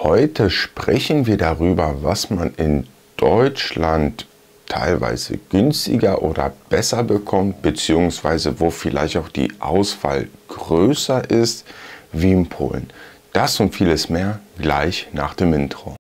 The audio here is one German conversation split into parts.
Heute sprechen wir darüber, was man in Deutschland teilweise günstiger oder besser bekommt, beziehungsweise wo vielleicht auch die Auswahl größer ist wie in Polen. Das und vieles mehr gleich nach dem Intro.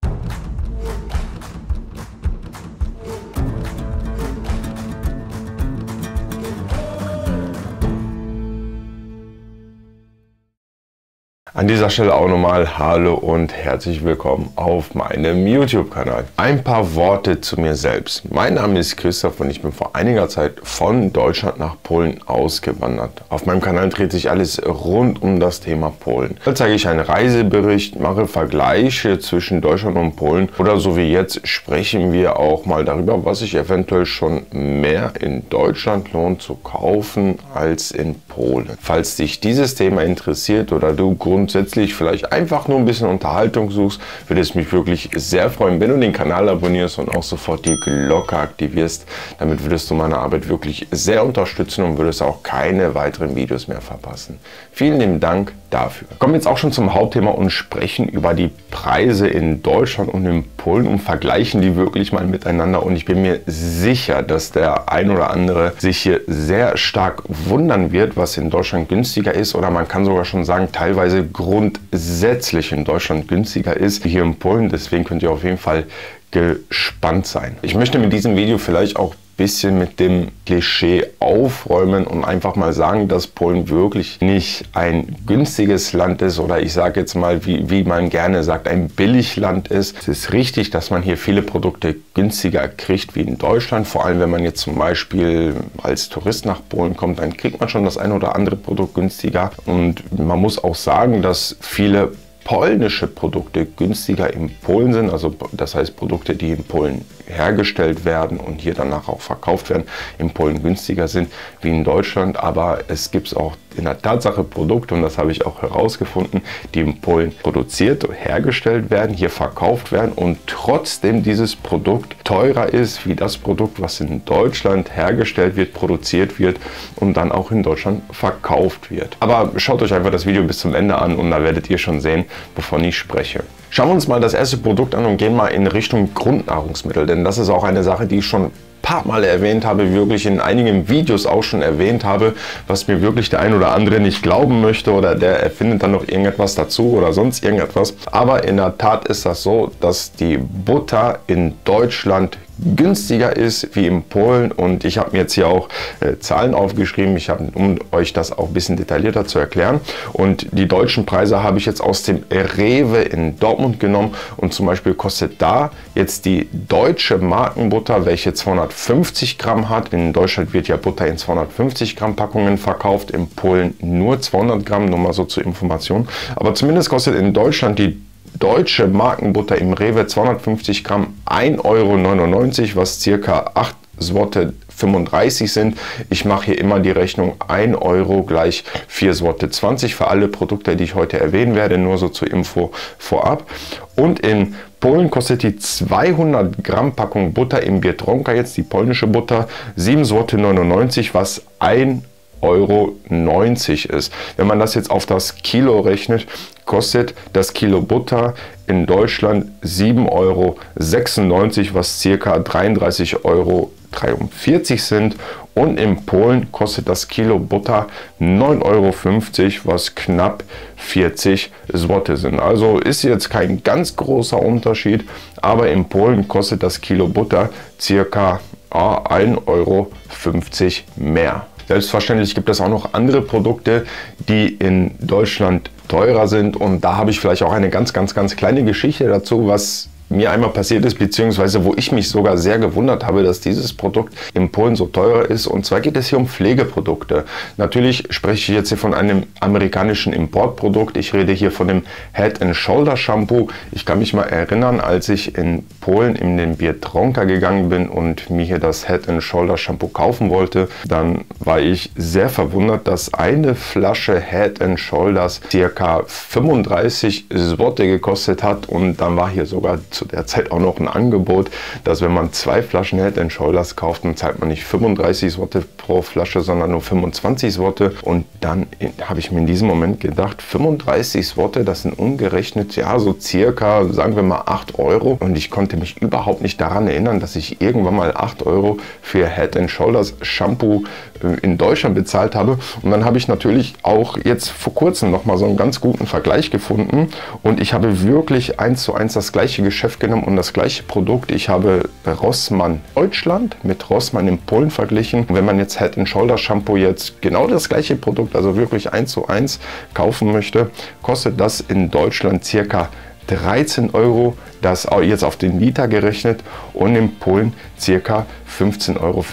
An dieser Stelle auch nochmal Hallo und herzlich willkommen auf meinem YouTube-Kanal. Ein paar Worte zu mir selbst. Mein Name ist Christoph und ich bin vor einiger Zeit von Deutschland nach Polen ausgewandert. Auf meinem Kanal dreht sich alles rund um das Thema Polen. Da zeige ich einen Reisebericht, mache Vergleiche zwischen Deutschland und Polen oder so wie jetzt sprechen wir auch mal darüber, was sich eventuell schon mehr in Deutschland lohnt zu kaufen als in Polen. Falls dich dieses Thema interessiert oder du grundsätzlich vielleicht einfach nur ein bisschen Unterhaltung suchst, würde es mich wirklich sehr freuen, wenn du den Kanal abonnierst und auch sofort die Glocke aktivierst. Damit würdest du meine Arbeit wirklich sehr unterstützen und würdest auch keine weiteren Videos mehr verpassen. Vielen lieben Dank dafür. Wir kommen jetzt auch schon zum Hauptthema und sprechen über die Preise in Deutschland und in Polen und vergleichen die wirklich mal miteinander. Und ich bin mir sicher, dass der ein oder andere sich hier sehr stark wundern wird, was in Deutschland günstiger ist, oder man kann sogar schon sagen, teilweise grundsätzlich in Deutschland günstiger ist wie hier in Polen. Deswegen könnt ihr auf jeden Fall gespannt sein. Ich möchte mit diesem Video vielleicht auch ein bisschen mit dem Klischee aufräumen und einfach mal sagen, dass Polen wirklich nicht ein günstiges Land ist oder ich sage jetzt mal, wie man gerne sagt, ein Billigland ist. Es ist richtig, dass man hier viele Produkte günstiger kriegt wie in Deutschland. Vor allem, wenn man jetzt zum Beispiel als Tourist nach Polen kommt, dann kriegt man schon das ein oder andere Produkt günstiger. Und man muss auch sagen, dass viele polnische Produkte günstiger in Polen sind, also das heißt Produkte, die in Polen hergestellt werden und hier danach auch verkauft werden, in Polen günstiger sind wie in Deutschland. Aber es gibt auch in der Tatsache Produkte, und das habe ich auch herausgefunden, die in Polen produziert und hergestellt werden, hier verkauft werden und trotzdem dieses Produkt teurer ist wie das Produkt, was in Deutschland hergestellt wird, produziert wird und dann auch in Deutschland verkauft wird. Aber schaut euch einfach das Video bis zum Ende an und da werdet ihr schon sehen, wovon ich spreche. Schauen wir uns mal das erste Produkt an und gehen mal in Richtung Grundnahrungsmittel, denn das ist auch eine Sache, die ich schon paar Mal erwähnt habe, wirklich in einigen Videos auch schon erwähnt habe, was mir wirklich der ein oder andere nicht glauben möchte oder der erfindet dann noch irgendetwas dazu oder sonst irgendetwas. Aber in der Tat ist das so, dass die Butter in Deutschland günstiger ist wie in Polen, und ich habe mir jetzt hier auch Zahlen aufgeschrieben, um euch das auch ein bisschen detaillierter zu erklären. Und die deutschen Preise habe ich jetzt aus dem Rewe in Dortmund genommen, und zum Beispiel kostet da jetzt die deutsche Markenbutter, welche 250 Gramm hat. In Deutschland wird ja Butter in 250 Gramm Packungen verkauft, in Polen nur 200 Gramm, nur mal so zur Information. Aber zumindest kostet in Deutschland die deutsche Markenbutter im Rewe 250 Gramm 1,99 €, was circa 8,35 Zloty sind. Ich mache hier immer die Rechnung 1 Euro gleich 4,20 Zloty für alle Produkte, die ich heute erwähnen werde, nur so zur Info vorab. Und in Polen kostet die 200 Gramm Packung Butter im Biedronka, jetzt die polnische Butter, 7,99 Zloty, was 1,90 € ist. Wenn man das jetzt auf das Kilo rechnet, kostet das Kilo Butter in Deutschland 7,96 €, was ca. 33,43 € sind. Und in Polen kostet das Kilo Butter 9,50 €, was knapp 40 Zloty sind. Also ist jetzt kein ganz großer Unterschied, aber in Polen kostet das Kilo Butter ca. 1,50 € mehr. Selbstverständlich gibt es auch noch andere Produkte, die in Deutschland teurer sind, und da habe ich vielleicht auch eine ganz kleine Geschichte dazu, was mir einmal passiert ist, beziehungsweise wo ich mich sogar sehr gewundert habe, dass dieses Produkt in Polen so teuer ist. Und zwar geht es hier um Pflegeprodukte. Natürlich spreche ich jetzt hier von einem amerikanischen Importprodukt. Ich rede hier von dem Head & Shoulder Shampoo. Ich kann mich mal erinnern, als ich in Polen in den Biedronka gegangen bin und mir hier das Head & Shoulder Shampoo kaufen wollte, dann war ich sehr verwundert, dass eine Flasche Head & Shoulders ca. 35 Zloty gekostet hat, und dann war hier sogar zu der Zeit auch noch ein Angebot, dass wenn man 2 Flaschen Head & Shoulders kauft, dann zahlt man nicht 35 Sorte pro Flasche, sondern nur 25 Sorte. Und dann habe ich mir in diesem Moment gedacht, 35 Sorte, das sind umgerechnet, ja, so circa, sagen wir mal 8 Euro. Und ich konnte mich überhaupt nicht daran erinnern, dass ich irgendwann mal 8 Euro für Head & Shoulders Shampoo in Deutschland bezahlt habe. Und dann habe ich natürlich auch jetzt vor kurzem noch mal so einen ganz guten Vergleich gefunden. Und ich habe wirklich 1:1 das gleiche Geschäft genommen und das gleiche Produkt. Ich habe Rossmann Deutschland mit Rossmann in Polen verglichen. Und wenn man jetzt Head & Shoulders Shampoo jetzt genau das gleiche Produkt, also wirklich 1:1 kaufen möchte, kostet das in Deutschland circa 13 Euro, das jetzt auf den Liter gerechnet, und in Polen circa 15,50 Euro.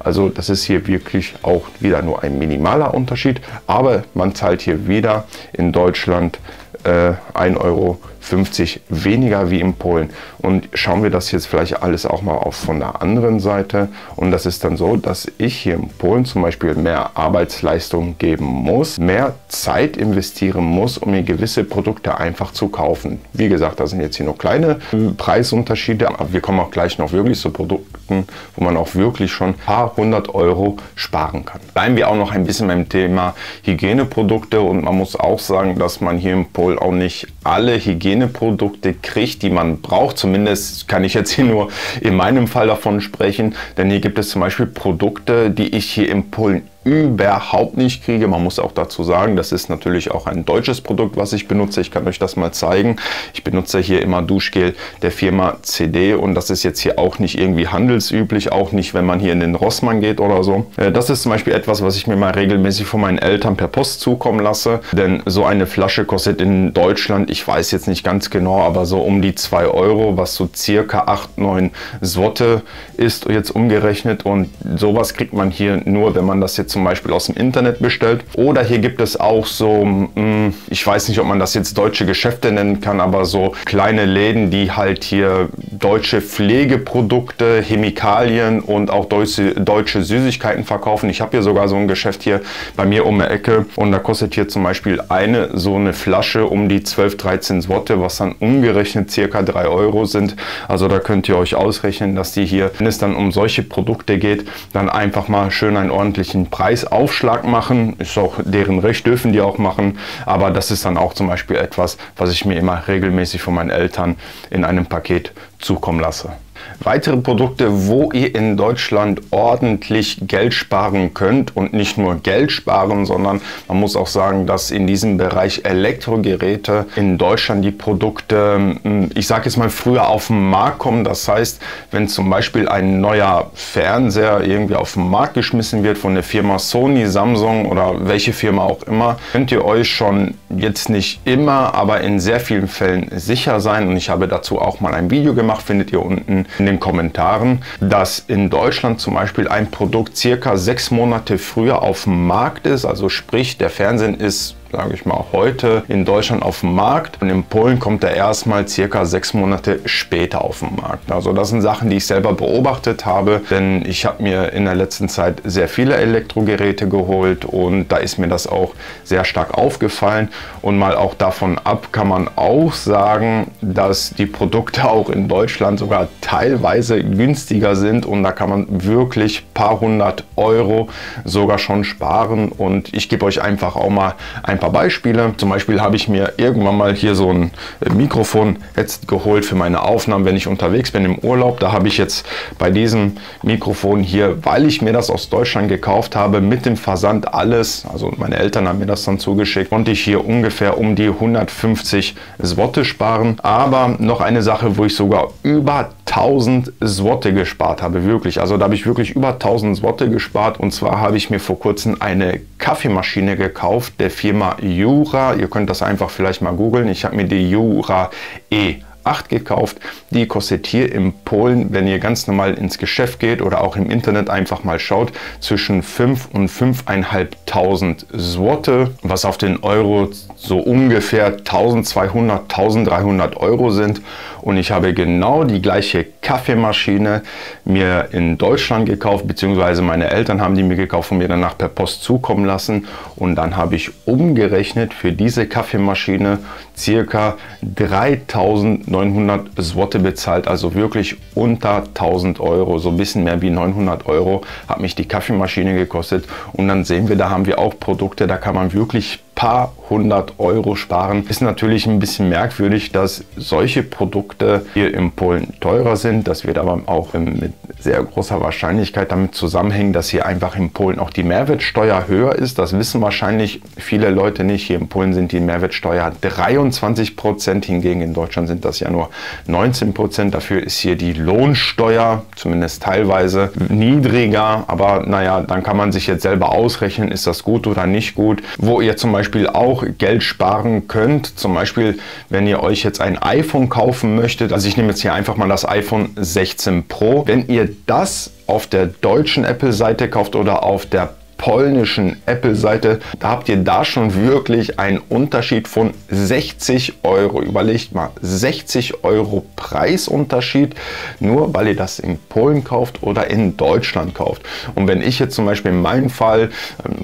Also das ist hier wirklich auch wieder nur ein minimaler Unterschied, aber man zahlt hier wieder in Deutschland 1,50 Euro weniger wie in Polen. Und schauen wir das jetzt vielleicht alles auch mal von der anderen Seite. Und das ist dann so, dass ich hier in Polen zum Beispiel mehr Arbeitsleistung geben muss, mehr Zeit investieren muss, um mir gewisse Produkte einfach zu kaufen. Wie gesagt, da sind jetzt hier noch kleine Preisunterschiede, aber wir kommen auch gleich noch wirklich zu Produkten, wo man auch wirklich schon ein paar 100 Euro sparen kann. Bleiben wir auch noch ein bisschen beim Thema Hygieneprodukte, und man muss auch sagen, dass man hier in Polen auch nicht alle Hygieneprodukte kriegt, die man braucht. Zumindest kann ich jetzt hier nur in meinem Fall davon sprechen, denn hier gibt es zum Beispiel Produkte, die ich hier in Polen überhaupt nicht kriege. Man muss auch dazu sagen, das ist natürlich auch ein deutsches Produkt, was ich benutze. Ich kann euch das mal zeigen. Ich benutze hier immer Duschgel der Firma CD, und das ist jetzt hier auch nicht irgendwie handelsüblich, auch nicht, wenn man hier in den Rossmann geht oder so. Das ist zum Beispiel etwas, was ich mir mal regelmäßig von meinen Eltern per Post zukommen lasse, denn so eine Flasche kostet in Deutschland, ich weiß jetzt nicht ganz genau, aber so um die 2 Euro, was so circa 8, 9 Sorte ist jetzt umgerechnet, und sowas kriegt man hier nur, wenn man das jetzt zum Beispiel aus dem Internet bestellt. Oder hier gibt es auch so, ich weiß nicht, ob man das jetzt deutsche Geschäfte nennen kann, aber so kleine Läden, die halt hier deutsche Pflegeprodukte, Chemikalien und auch deutsche Süßigkeiten verkaufen. Ich habe hier sogar so ein Geschäft hier bei mir um die Ecke, und da kostet hier zum Beispiel so eine Flasche um die 12, 13 Sorte, was dann umgerechnet circa 3 Euro sind. Also da könnt ihr euch ausrechnen, dass die hier, wenn es dann um solche Produkte geht, dann einfach mal schön einen ordentlichen Preisaufschlag machen. Ist auch deren Recht, dürfen die auch machen. Aber das ist dann auch zum Beispiel etwas, was ich mir immer regelmäßig von meinen Eltern in einem Paket zukommen lasse. Weitere Produkte, wo ihr in Deutschland ordentlich Geld sparen könnt, und nicht nur Geld sparen, sondern man muss auch sagen, dass in diesem Bereich Elektrogeräte in Deutschland die Produkte, ich sage jetzt mal, früher auf den Markt kommen. Das heißt, wenn zum Beispiel ein neuer Fernseher irgendwie auf den Markt geschmissen wird von der Firma Sony, Samsung oder welche Firma auch immer, könnt ihr euch schon jetzt nicht immer, aber in sehr vielen Fällen sicher sein, und ich habe dazu auch mal ein Video gemacht, findet ihr unten in den Kommentaren, dass in Deutschland zum Beispiel ein Produkt circa 6 Monate früher auf dem Markt ist. Also sprich, der Fernseher ist, sage ich mal, heute in Deutschland auf dem Markt, und in Polen kommt er erstmal circa 6 Monate später auf den Markt. Also das sind Sachen, die ich selber beobachtet habe, denn ich habe mir in der letzten Zeit sehr viele Elektrogeräte geholt, und da ist mir das auch sehr stark aufgefallen. Und mal auch davon ab kann man auch sagen, dass die Produkte auch in Deutschland sogar teilweise günstiger sind, und da kann man wirklich ein paar 100 Euro sogar schon sparen. Und ich gebe euch einfach auch mal ein paar Beispiele. Zum Beispiel habe ich mir irgendwann mal hier so ein Mikrofon jetzt geholt für meine Aufnahmen, wenn ich unterwegs bin im Urlaub. Da habe ich jetzt bei diesem Mikrofon hier, weil ich mir das aus Deutschland gekauft habe, mit dem Versand alles, also meine Eltern haben mir das dann zugeschickt, konnte ich hier ungefähr um die 150 Swotte sparen. Aber noch eine Sache, wo ich sogar über 1000 Swotte gespart habe, wirklich. Also da habe ich wirklich über 1000 Swotte gespart, und zwar habe ich mir vor kurzem eine Kaffeemaschine gekauft der Firma Jura. Ihr könnt das einfach vielleicht mal googeln. Ich habe mir die Jura E8 gekauft. Die kostet hier in Polen, wenn ihr ganz normal ins Geschäft geht oder auch im Internet einfach mal schaut, zwischen 5 und 5.500 Swotte, was auf den Euro so ungefähr 1200, 1300 Euro sind. Und ich habe genau die gleiche Kaffeemaschine mir in Deutschland gekauft, beziehungsweise meine Eltern haben die mir gekauft und mir danach per Post zukommen lassen. Und dann habe ich umgerechnet für diese Kaffeemaschine circa 3.900 900 Zloty bezahlt, also wirklich unter 1000 Euro, so ein bisschen mehr wie 900 Euro hat mich die Kaffeemaschine gekostet. Und dann sehen wir, da haben wir auch Produkte, da kann man wirklich paar 100 Euro sparen. Ist natürlich ein bisschen merkwürdig, dass solche Produkte hier in Polen teurer sind. Das wird aber auch mit sehr großer Wahrscheinlichkeit damit zusammenhängen, dass hier einfach in Polen auch die Mehrwertsteuer höher ist. Das wissen wahrscheinlich viele Leute nicht. Hier in Polen sind die Mehrwertsteuer 23%, hingegen in Deutschland sind das ja nur 19%. Dafür ist hier die Lohnsteuer zumindest teilweise niedriger. Aber naja, dann kann man sich jetzt selber ausrechnen, ist das gut oder nicht gut. Wo ihr zum Beispiel auch Geld sparen könnt, zum Beispiel wenn ihr euch jetzt ein iPhone kaufen möchtet, also ich nehme jetzt hier einfach mal das iPhone 16 Pro, wenn ihr das auf der deutschen Apple-Seite kauft oder auf der polnischen Apple-Seite, da habt ihr da schon wirklich einen Unterschied von 60 Euro. Überlegt mal, 60 Euro Preisunterschied, nur weil ihr das in Polen kauft oder in Deutschland kauft. Und wenn ich jetzt zum Beispiel in meinem Fall,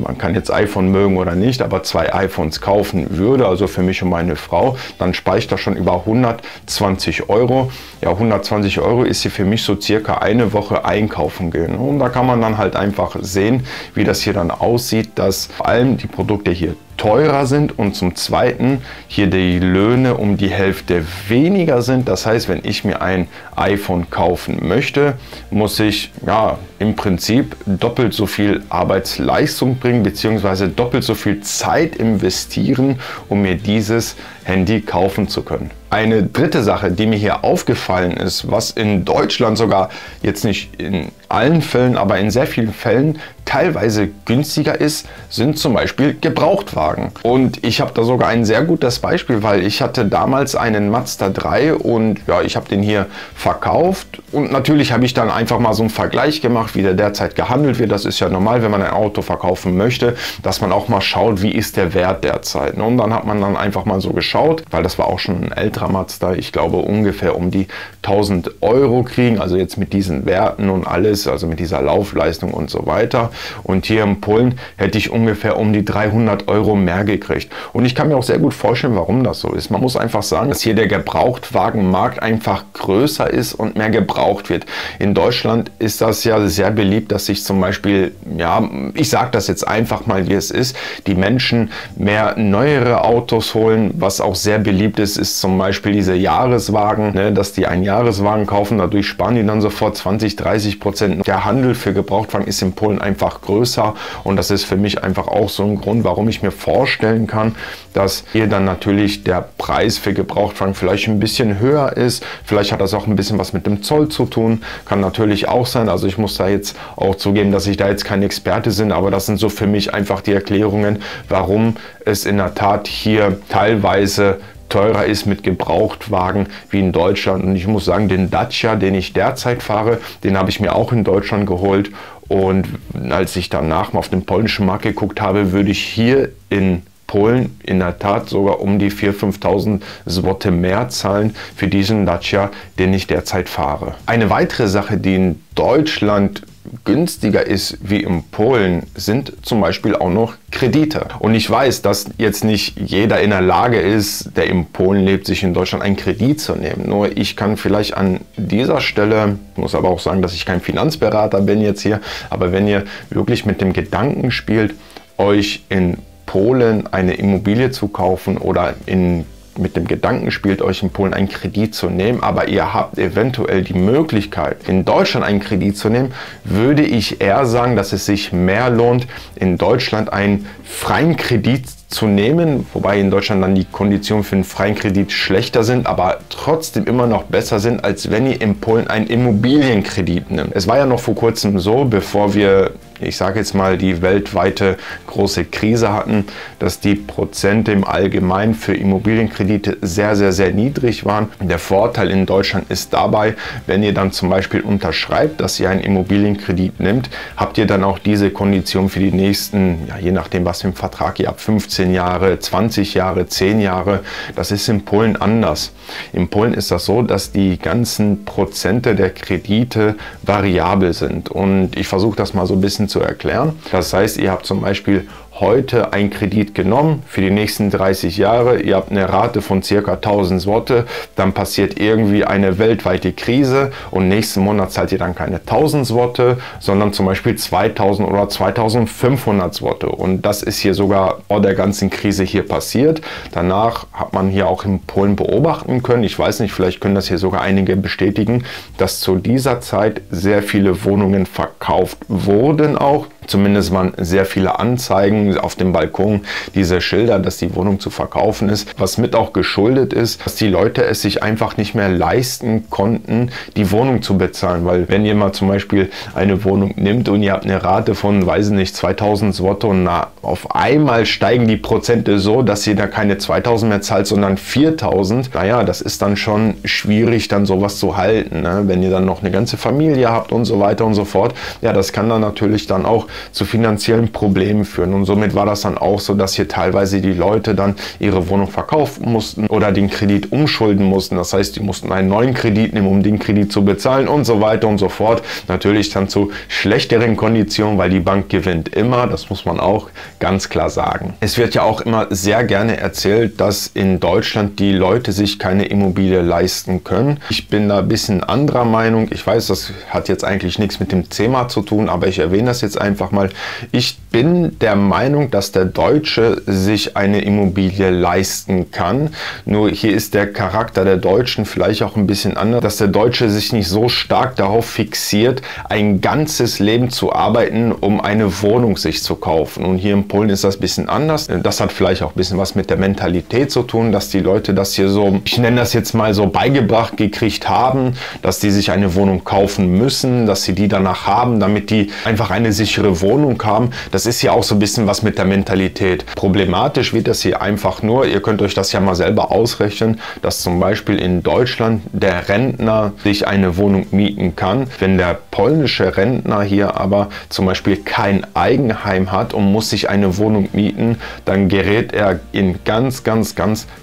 man kann jetzt iPhone mögen oder nicht, aber 2 iPhones kaufen würde, also für mich und meine Frau, dann spare ich da schon über 120 Euro. Ja, 120 Euro ist hier für mich so circa eine Woche einkaufen gehen. Und da kann man dann halt einfach sehen, wie das hier dann aussieht, dass vor allem die Produkte hier teurer sind und zum Zweiten hier die Löhne um die Hälfte weniger sind. Das heißt, wenn ich mir ein iPhone kaufen möchte, muss ich ja im Prinzip doppelt so viel Arbeitsleistung bringen, beziehungsweise doppelt so viel Zeit investieren, um mir dieses Handy kaufen zu können. Eine dritte Sache, die mir hier aufgefallen ist, was in Deutschland sogar jetzt nicht in allen Fällen, aber in sehr vielen Fällen teilweise günstiger ist, sind zum Beispiel Gebrauchtwagen. Und ich habe da sogar ein sehr gutes Beispiel, weil ich hatte damals einen Mazda 3 und ja, ich habe den hier verkauft und natürlich habe ich dann einfach mal so einen Vergleich gemacht, wie der derzeit gehandelt wird. Das ist ja normal, wenn man ein Auto verkaufen möchte, dass man auch mal schaut, wie ist der Wert derzeit. Und dann hat man dann einfach mal so geschaut, weil das war auch schon ein älterer Mazda, ich glaube ungefähr um die 1000 Euro kriegen, also jetzt mit diesen Werten und alles, also mit dieser Laufleistung und so weiter. Und hier in Polen hätte ich ungefähr um die 300 Euro mehr gekriegt. Und ich kann mir auch sehr gut vorstellen, warum das so ist. Man muss einfach sagen, dass hier der Gebrauchtwagenmarkt einfach größer ist und mehr gebraucht wird. In Deutschland ist das ja sehr beliebt, dass sich zum Beispiel, ja, ich sage das jetzt einfach mal, wie es ist, die Menschen mehr neuere Autos holen. Was auch sehr beliebt ist, ist zum Beispiel diese Jahreswagen, ne, dass die einen Jahreswagen kaufen, dadurch sparen die dann sofort 20-30%. Der Handel für Gebrauchtwagen ist in Polen einfach größer und das ist für mich einfach auch so ein Grund, warum ich mir vorstellen kann, dass hier dann natürlich der Preis für Gebrauchtwagen vielleicht ein bisschen höher ist. Vielleicht hat das auch ein bisschen was mit dem Zoll zu tun, kann natürlich auch sein. Also ich muss da jetzt auch zugeben, dass ich da jetzt kein Experte bin, aber das sind so für mich einfach die Erklärungen, warum es in der Tat hier teilweise teurer ist mit Gebrauchtwagen wie in Deutschland. Und ich muss sagen, den Dacia, den ich derzeit fahre, den habe ich mir auch in Deutschland geholt. Und als ich danach mal auf den polnischen Markt geguckt habe, würde ich hier in Polen in der Tat sogar um die 4.000, 5.000 Zloty mehr zahlen für diesen Dacia, den ich derzeit fahre. Eine weitere Sache, die in Deutschland günstiger ist wie in Polen, sind zum Beispiel auch noch Kredite. Und ich weiß, dass jetzt nicht jeder in der Lage ist, der in Polen lebt, sich in Deutschland einen Kredit zu nehmen. Nur ich kann vielleicht an dieser Stelle, muss aber auch sagen, dass ich kein Finanzberater bin jetzt hier, aber wenn ihr wirklich mit dem Gedanken spielt, euch in Polen eine Immobilie zu kaufen oder mit dem Gedanken spielt, euch in Polen einen Kredit zu nehmen, aber ihr habt eventuell die Möglichkeit, in Deutschland einen Kredit zu nehmen, würde ich eher sagen, dass es sich mehr lohnt, in Deutschland einen freien Kredit zu nehmen, wobei in Deutschland dann die Konditionen für einen freien Kredit schlechter sind, aber trotzdem immer noch besser sind, als wenn ihr in Polen einen Immobilienkredit nimmt. Es war ja noch vor kurzem so, bevor wir, ich sage jetzt mal, die weltweite große Krise hatten, dass die Prozente im Allgemeinen für Immobilienkredite sehr, sehr, sehr niedrig waren. Der Vorteil in Deutschland ist dabei, wenn ihr dann zum Beispiel unterschreibt, dass ihr einen Immobilienkredit nimmt, habt ihr dann auch diese Kondition für die nächsten, ja, je nachdem was im Vertrag ihr habt, 15 Jahre, 20 Jahre, 10 Jahre. Das ist in Polen anders. In Polen ist das so, dass die ganzen Prozente der Kredite variabel sind. Und ich versuche das mal so ein bisschen zu erklären. Das heißt, ihr habt zum Beispiel heute einen Kredit genommen für die nächsten 30 Jahre, ihr habt eine Rate von ca. 1000 Zloty, dann passiert irgendwie eine weltweite Krise und nächsten Monat zahlt ihr dann keine 1000 Zloty, sondern zum Beispiel 2000 oder 2500 Zloty. Und das ist hier sogar vor der ganzen Krise hier passiert. Danach hat man hier auch in Polen beobachten können, ich weiß nicht, vielleicht können das hier sogar einige bestätigen, dass zu dieser Zeit sehr viele Wohnungen verkauft wurden auch. Zumindest waren sehr viele Anzeigen auf dem Balkon, diese Schilder, dass die Wohnung zu verkaufen ist, was mit auch geschuldet ist, dass die Leute es sich einfach nicht mehr leisten konnten, die Wohnung zu bezahlen, weil wenn ihr mal zum Beispiel eine Wohnung nimmt und ihr habt eine Rate von, weiß ich nicht, 2000 Zloty und auf einmal steigen die Prozente so, dass ihr da keine 2000 mehr zahlt, sondern 4000, naja, das ist dann schon schwierig, dann sowas zu halten, ne? Wenn ihr dann noch eine ganze Familie habt und so weiter und so fort, ja, das kann dann natürlich dann auch zu finanziellen Problemen führen. Und somit war das dann auch so, dass hier teilweise die Leute dann ihre Wohnung verkaufen mussten oder den Kredit umschulden mussten. Das heißt, die mussten einen neuen Kredit nehmen, um den Kredit zu bezahlen und so weiter und so fort. Natürlich dann zu schlechteren Konditionen, weil die Bank gewinnt immer. Das muss man auch ganz klar sagen. Es wird ja auch immer sehr gerne erzählt, dass in Deutschland die Leute sich keine Immobilie leisten können. Ich bin da ein bisschen anderer Meinung. Ich weiß, das hat jetzt eigentlich nichts mit dem Thema zu tun, aber ich erwähne das jetzt einfach mal. Ich bin der Meinung, dass der Deutsche sich eine Immobilie leisten kann. Nur hier ist der Charakter der Deutschen vielleicht auch ein bisschen anders, dass der Deutsche sich nicht so stark darauf fixiert, ein ganzes Leben zu arbeiten, um eine Wohnung sich zu kaufen. Und hier in Polen ist das ein bisschen anders. Das hat vielleicht auch ein bisschen was mit der Mentalität zu tun, dass die Leute das hier so, ich nenne das jetzt mal so, beigebracht gekriegt haben, dass die sich eine Wohnung kaufen müssen, dass sie die danach haben, damit die einfach eine sichere Wohnung haben. Das ist ja auch so ein bisschen was mit der Mentalität. Problematisch wird das hier einfach nur, ihr könnt euch das ja mal selber ausrechnen, dass zum Beispiel in Deutschland der Rentner sich eine Wohnung mieten kann. Wenn der polnische Rentner hier aber zum Beispiel kein Eigenheim hat und muss sich eine Wohnung mieten, dann gerät er in ganz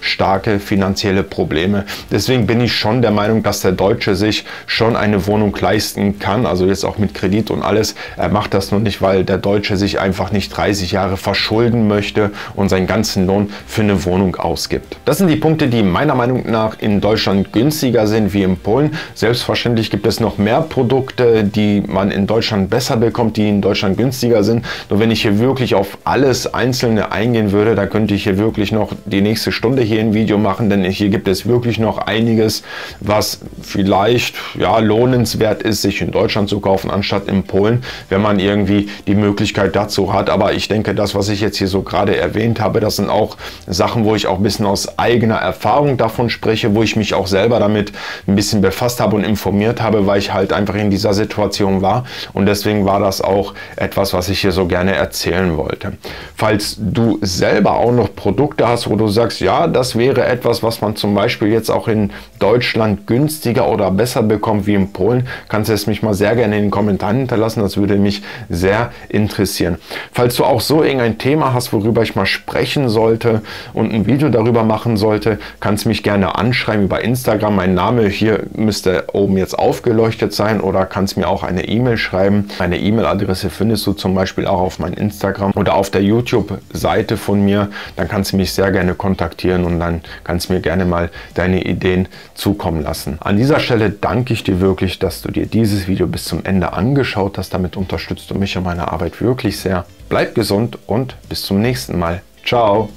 starke finanzielle Probleme. Deswegen bin ich schon der Meinung, dass der Deutsche sich schon eine Wohnung leisten kann, also jetzt auch mit Kredit und alles. Er macht das nur nicht, weil der Deutsche sich einfach nicht 30 Jahre verschulden möchte und seinen ganzen Lohn für eine Wohnung ausgibt. Das sind die Punkte, die meiner Meinung nach in Deutschland günstiger sind wie in Polen. Selbstverständlich gibt es noch mehr Produkte, die man in Deutschland besser bekommt, die in Deutschland günstiger sind. Nur wenn ich hier wirklich auf alles Einzelne eingehen würde, da könnte ich hier wirklich noch die nächste Stunde hier ein Video machen, denn hier gibt es wirklich noch einiges, was vielleicht ja lohnenswert ist, sich in Deutschland zu kaufen, anstatt in Polen, wenn man irgendwie die Möglichkeit dazu hat. Aber ich denke, das, was ich jetzt hier so gerade erwähnt habe, das sind auch Sachen, wo ich auch ein bisschen aus eigener Erfahrung davon spreche, wo ich mich auch selber damit ein bisschen befasst habe und informiert habe, weil ich halt einfach in dieser Situation war. Und deswegen war das auch etwas, was ich hier so gerne erzählen wollte. Falls du selber auch noch Produkte hast, wo du sagst, ja, das wäre etwas, was man zum Beispiel jetzt auch in Deutschland günstiger oder besser bekommt wie in Polen, kannst du es mich mal sehr gerne in den Kommentaren hinterlassen. Das würde mich sehr interessieren. Falls du auch so irgendein Thema hast, worüber ich mal sprechen sollte und ein Video darüber machen sollte, kannst du mich gerne anschreiben über Instagram. Mein Name hier müsste oben jetzt aufgeleuchtet sein oder kannst mir auch eine E-Mail schreiben. Meine E-Mail-Adresse findest du zum Beispiel auch auf meinem Instagram oder auf der YouTube-Seite von mir. Dann kannst du mich sehr gerne kontaktieren und dann kannst du mir gerne mal deine Ideen zukommen lassen. An dieser Stelle danke ich dir wirklich, dass du dir dieses Video bis zum Ende angeschaut hast. Damit unterstützt du mich und meine Arbeit wirklich sehr. Bleib gesund und bis zum nächsten Mal. Ciao!